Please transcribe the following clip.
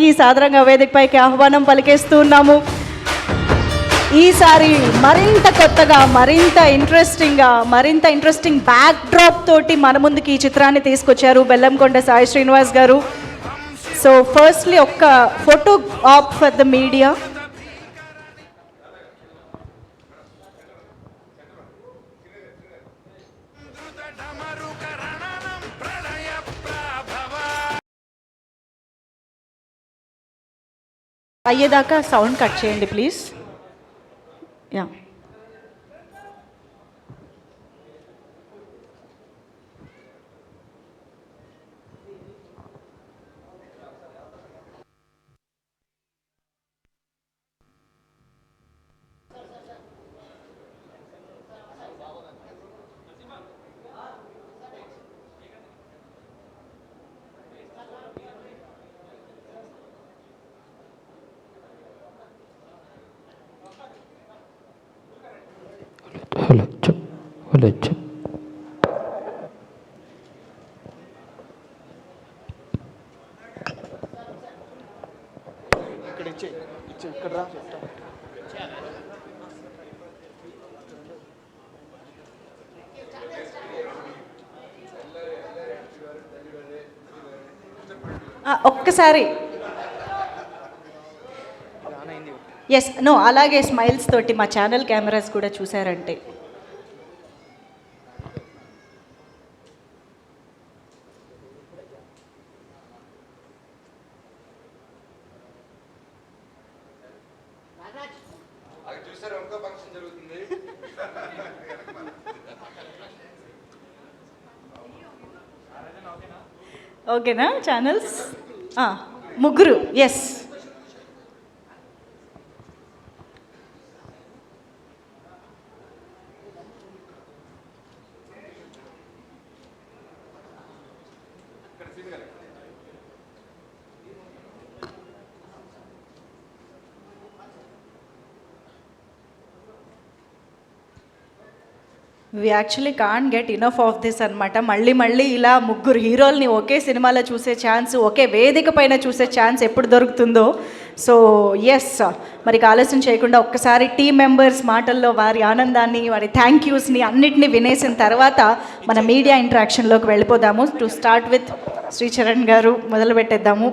ఈ సాదరంగా వేదికపైకి ఆహ్వానం పలికేస్తున్నాము. ఈసారి మరింత కొత్తగా, మరింత ఇంట్రెస్టింగ్ బ్యాక్ డ్రాప్ తోటి మన ముందుకి ఈ చిత్రాన్ని తీసుకొచ్చారు బెల్లంకొండ సాయి శ్రీనివాస్ గారు. సో ఫస్ట్లీ ఒక్క photo op for the media. అయ్యేదాకా సౌండ్ కట్ చేయండి ప్లీజ్. యా వెళ్ళొచ్చు. ఒక్కసారి ఎస్ నో అలాగే స్మైల్స్ తోటి మా ఛానల్ కెమెరాస్ కూడా చూసారంటే. ఓకేనా ఛానల్స్ ముగ్గురు yes. We actually can't get enough of this అనమాట. మళ్ళీ ఇలా ముగ్గురు హీరోల్ని ఒకే సినిమాలో చూసే ఛాన్స్, ఒకే వేదిక పైన చూసే ఛాన్స్ ఎప్పుడు దొరుకుతుందో. సో ఎస్, మరి ఆలస్యం చేయకుండా ఒక్కసారి టీమ్ మెంబర్స్ మాటల్లో వారి ఆనందాన్ని, వారి థ్యాంక్ యూస్ని అన్నిటినీ వినేసిన తర్వాత మన మీడియా ఇంటరాక్షన్లోకి వెళ్ళిపోదాము. టు స్టార్ట్ విత్ శ్రీచరణ్ గారు మొదలు పెట్టేద్దాము.